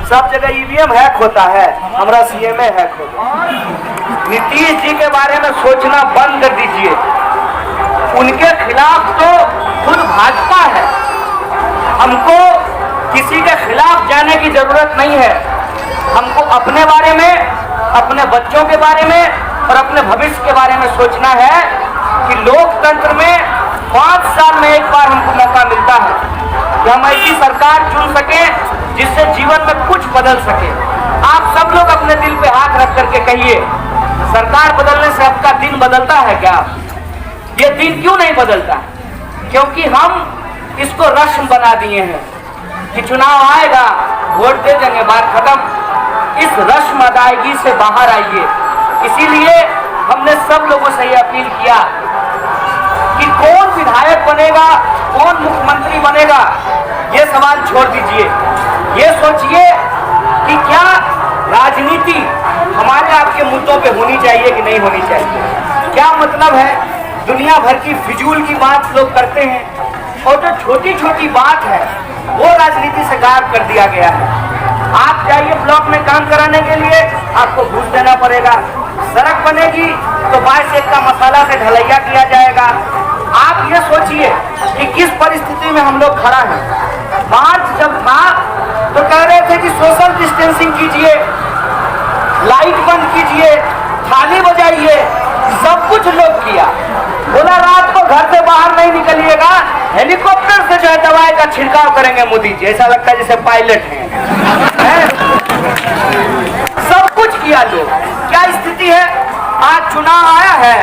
सब जगह EVM hack होता है, हमारा सीएमए हैक होता। नीतीश जी के बारे में सोचना बंद कर दीजिए। उनके खिलाफ तो खुद भाजपा है। हमको किसी के खिलाफ जाने की जरूरत नहीं है। हमको अपने बारे में, अपने बच्चों के बारे में और अपने भविष्य के बारे में सोचना है कि लोकतंत्र में 5 साल में एक बार हमको मौका मिलता है कि हम ऐसी सरकार चुन सकें जिससे जीवन में कुछ बदल सके। आप सब लोग अपने दिल पे हाथ रख करके कहिए, सरकार बदलने से आपका दिन बदलता है क्या? ये दिन क्यों नहीं बदलता? क्योंकि हम इसको रस्म बना दिए हैं कि चुनाव आएगा, वोट दे देंगे, बात खत्म। इस रस्म अदायगी से बाहर आइए। इसीलिए हमने सब लोगों से यह अपील किया कि कौन विधायक बनेगा, कौन मुख्यमंत्री बनेगा, ये सवाल छोड़ दीजिए। ये सोचिए कि क्या राजनीति हमारे आपके मुद्दों पे होनी चाहिए कि नहीं होनी चाहिए। क्या मतलब है, दुनिया भर की फिजूल की बात लोग करते हैं और जो छोटी छोटी बात है वो राजनीति से गायब कर दिया गया है। आप जाइए ब्लॉक में काम कराने के लिए, आपको घूस देना पड़ेगा। सड़क बनेगी तो 22 का मसाला से ढलैया किया जाएगा। आप ये सोचिए कि किस परिस्थिति में हम लोग खड़ा हैं। मार्च जब था तो कह रहे थे कि सोशल डिस्टेंसिंग कीजिए, लाइट बंद कीजिए, थाली बजाइए, सब कुछ लोग किया। बोला रात को घर से बाहर नहीं निकलिएगा, हेलीकॉप्टर से जो है दवाई का छिड़काव करेंगे मोदी जी। ऐसा लगता है जैसे पायलट हैं। सब कुछ किया लोग। क्या स्थिति है? आज चुनाव आया है,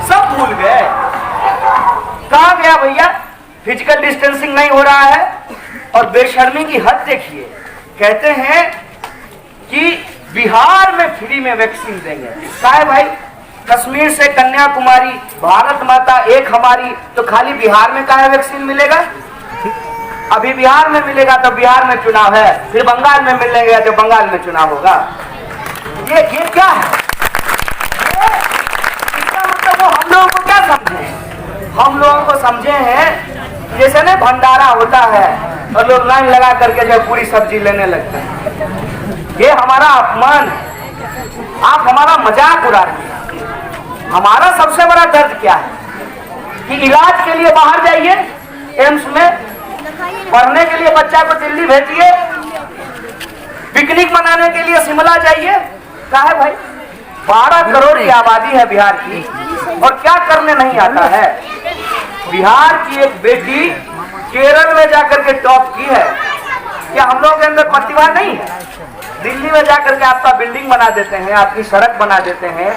सब भूल गए। कहाँ गया भैया? फिजिकल डिस्टेंसिंग नहीं हो रहा है। और बेशर्मी की हद देखिए, कहते हैं कि बिहार में फ्री में वैक्सीन देंगे। क्या है भाई? कश्मीर से कन्याकुमारी, भारत माता एक हमारी, तो खाली बिहार में काहे वैक्सीन मिलेगा? अभी बिहार में मिलेगा तो बिहार में चुनाव है, फिर बंगाल में मिलेगा तो बंगाल में चुनाव होगा। ये क्या है? इसका मतलब वो हम लोगों को क्या समझे? हम लोगों को समझे हैं जैसे ना भंडारा होता है और लोग लाइन लगा करके जो पूरी सब्जी लेने लगते हैं। ये हमारा अपमान है। आप हमारा मजाक उड़ा रहे हैं। हमारा सबसे बड़ा दर्द क्या है कि इलाज के लिए बाहर जाइए, एम्स में पढ़ने के लिए बच्चा को दिल्ली भेजिए, पिकनिक मनाने के लिए शिमला जाइए। क्या है भाई? 12 करोड़ की आबादी है बिहार की और क्या करने नहीं आता है। बिहार की एक बेटी केरल में जाकर के टॉप की है। क्या हम लोगों के अंदर प्रतिभा नहीं है? दिल्ली में जाकर के आपका बिल्डिंग बना देते हैं, आपकी सड़क बना देते हैं,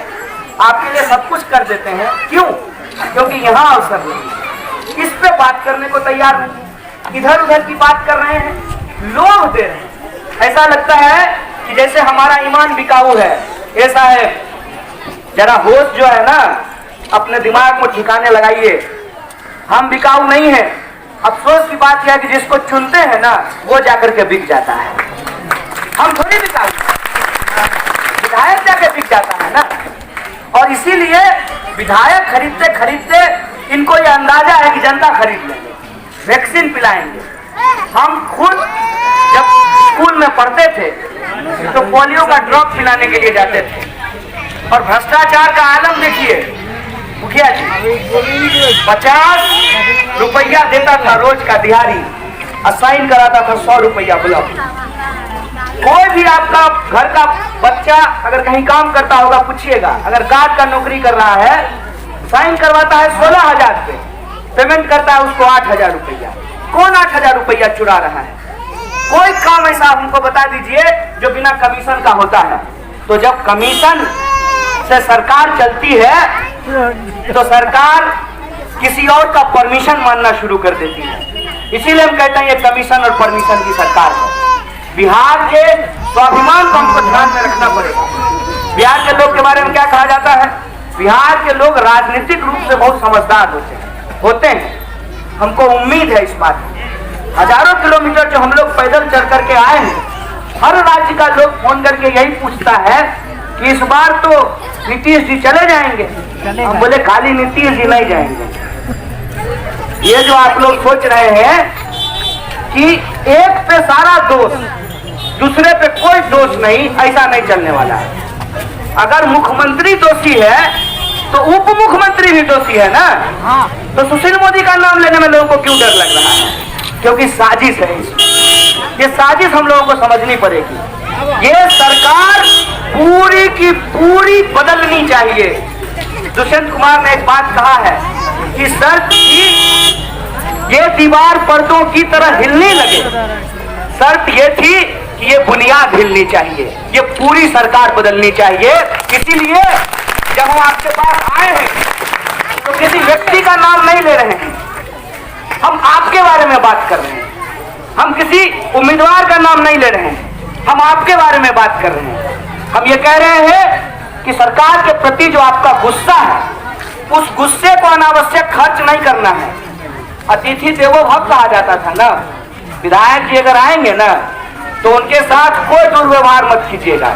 आपके लिए सब कुछ कर देते हैं। क्यों? क्योंकि यहाँ अवसर नहीं। इस पे बात करने को तैयार नहीं, इधर उधर की बात कर रहे हैं, लोग दे रहे हैं। ऐसा लगता है कि जैसे हमारा ईमान बिकाऊ है। ऐसा है, जरा होश जो है ना अपने दिमाग में ठिकाने लगाइए। हम बिकाऊ नहीं है। अफसोस की बात यह है कि जिसको चुनते हैं ना वो जाकर के बिक जाता है। हम थोड़ी बिकाऊ, विधायक जाके बिक जाता है ना। और इसीलिए विधायक खरीदते खरीदते इनको ये अंदाजा है कि जनता खरीद लेंगे, वैक्सीन पिलाएंगे। हम खुद जब स्कूल में पढ़ते थे तो पोलियो का ड्रॉप पिलाने के लिए जाते थे। और भ्रष्टाचार का आलम देखिए, मुखिया जी 50 रुपया देता था रोज का दिहाड़ी, असाइन कराता था 100 रुपया ब्लॉक। कोई भी आपका घर का बच्चा अगर कहीं काम करता होगा पूछिएगा, अगर गार्ड का नौकरी कर रहा है, साइन करवाता है 16,000 पे, पेमेंट करता है उसको 8,000 रुपया। कौन 8,000 रुपया चुरा रहा है? कोई काम ऐसा हमको बता दीजिए जो बिना कमीशन का होता है। तो जब कमीशन से सरकार चलती है तो सरकार किसी और का परमिशन मानना शुरू कर देती है। इसीलिए हम कहते हैं ये कमीशन और परमिशन की सरकार है। बिहार के स्वाभिमान को हमको ध्यान में रखना पड़ेगा। बिहार के लोग के बारे में क्या कहा जाता है? बिहार के लोग राजनीतिक रूप से बहुत समझदार होते हैं। हमको उम्मीद है इस बात की। हजारों किलोमीटर जो हम लोग पैदल चल करके आए हैं, हर राज्य का लोग फोन करके यही पूछता है कि इस बार तो नीतीश जी चले जाएंगे। हम बोले खाली नीतीश जी नहीं जाएंगे। ये जो आप लोग सोच रहे हैं कि एक पे सारा दोष, दूसरे पे कोई दोष नहीं, ऐसा नहीं चलने वाला है। अगर मुख्यमंत्री दोषी है तो उप मुख्यमंत्री भी दोषी है ना। तो सुशील मोदी का नाम लेने में लोगों को क्यों डर लग रहा है? क्योंकि साजिश है इसमें। ये साजिश हम लोगों को समझनी पड़ेगी। ये सरकार पूरी की पूरी बदलनी चाहिए। दुष्यंत कुमार ने एक बात कहा है कि शर्त थी ये दीवार पर्दों की तरह हिलने लगे, शर्त ये थी कि ये बुनियाद हिलनी चाहिए, ये पूरी सरकार बदलनी चाहिए। इसीलिए जब हम आपके पास आए हैं तो किसी व्यक्ति का नाम नहीं ले रहे हैं, हम आपके बारे में बात कर रहे हैं। हम किसी उम्मीदवार का नाम नहीं ले रहे हैं, हम आपके बारे में बात कर रहे हैं। हम ये कह रहे हैं कि सरकार के प्रति जो आपका गुस्सा है, उस गुस्से को अनावश्यक खर्च नहीं करना है। अतिथि देवो भव कहा जाता था ना। विधायक जी अगर आएंगे ना तो उनके साथ कोई दुर्व्यवहार मत कीजिएगा,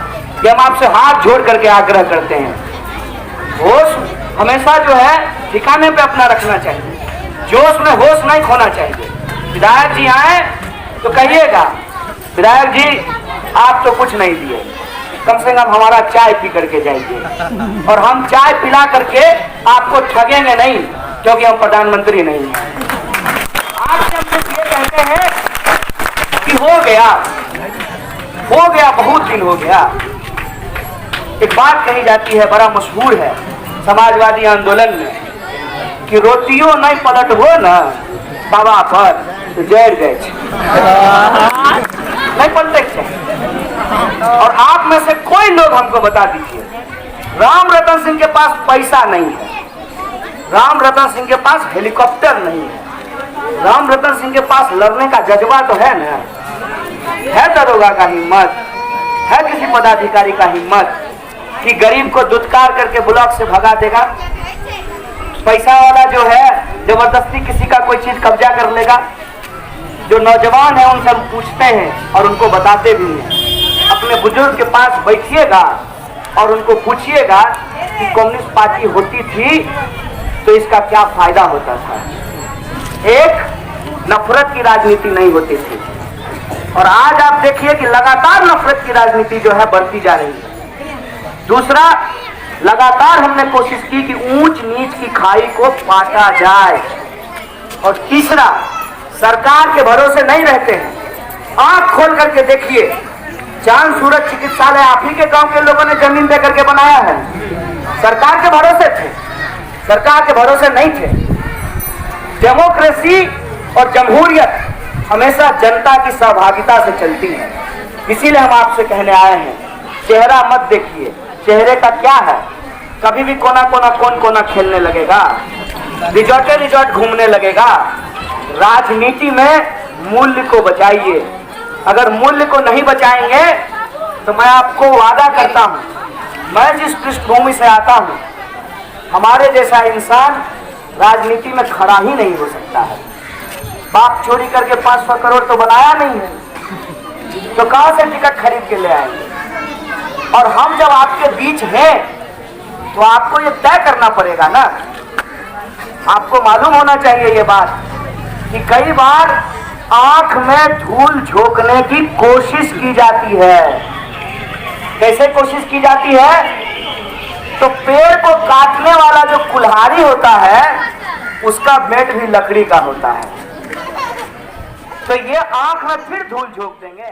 ये हम आपसे हाथ जोड़ करके आग्रह करते हैं। होश हमेशा जो है ठिकाने पे अपना रखना चाहिए, जोश में होश नहीं खोना चाहिए। विधायक जी आए तो कहिएगा विधायक जी आप तो कुछ नहीं दिए, कम से कम हमारा चाय पी करके जाइए। और हम चाय पिला करके आपको ठगेंगे नहीं, क्योंकि हम प्रधानमंत्री नहीं हैं। आपसे हम लोग ये कहते हैं कि हो गया, बहुत दिन हो गया। एक बात कही जाती है, बड़ा मशहूर है समाजवादी आंदोलन में, कि रोटियों नहीं पलट हो ना बाबा पर तो जर गए नहीं पलटे। और आप में से कोई लोग हमको बता दीजिए, राम रतन सिंह के पास पैसा नहीं है, राम रतन सिंह के पास हेलीकॉप्टर नहीं है, राम रतन सिंह के पास लड़ने का जज्बा तो है ना? है दरोगा का हिम्मत, है किसी पदाधिकारी का हिम्मत कि गरीब को दुत्कार करके ब्लॉक से भगा देगा? पैसा वाला जो है जबरदस्ती किसी का कोई चीज कब्जा कर लेगा? जो नौजवान है उनसे हम पूछते हैं और उनको बताते भी हैं। अपने बुजुर्ग के पास बैठिएगा और उनको पूछिएगा कि कम्युनिस्ट पार्टी होती थी तो इसका क्या फायदा होता था। एक, नफरत की राजनीति नहीं होती थी, और आज आप देखिए कि लगातार नफरत की राजनीति जो है बढ़ती जा रही है। दूसरा, लगातार हमने कोशिश की कि ऊंच नीच की खाई को पाटा जाए। और तीसरा, सरकार के भरोसे नहीं रहते हैं। आंख खोल करके देखिए, चांद सूरज चिकित्सालय आप ही के गांव के लोगों ने जमीन दे करके बनाया है। सरकार के भरोसे थे, सरकार के भरोसे नहीं थे। डेमोक्रेसी और जमहूरियत हमेशा जनता की सहभागिता से चलती है। इसीलिए हम आपसे कहने आए हैं, चेहरा मत देखिए, चेहरे का क्या है। कभी भी कोना कोना कौन कोना खेलने लगेगा, रिजॉर्ट घूमने लगेगा। राजनीति में मूल्य को बचाइए। अगर मूल्य को नहीं बचाएंगे तो मैं आपको वादा करता हूं, मैं जिस पृष्ठभूमि से आता हूं, हमारे जैसा इंसान राजनीति में खड़ा ही नहीं हो सकता है। बाप चोरी करके 500 करोड़ तो बनाया नहीं है, तो कहां से टिकट खरीद के ले आएंगे? और हम जब आपके बीच हैं तो आपको ये तय करना पड़ेगा ना। आपको मालूम होना चाहिए ये बात कि कई बार आंख में धूल झोंकने की कोशिश की जाती है। कैसे कोशिश की जाती है? तो पेड़ को काटने वाला जो कुल्हाड़ी होता है उसका बेट भी लकड़ी का होता है। तो ये आंख में फिर धूल झोंक देंगे।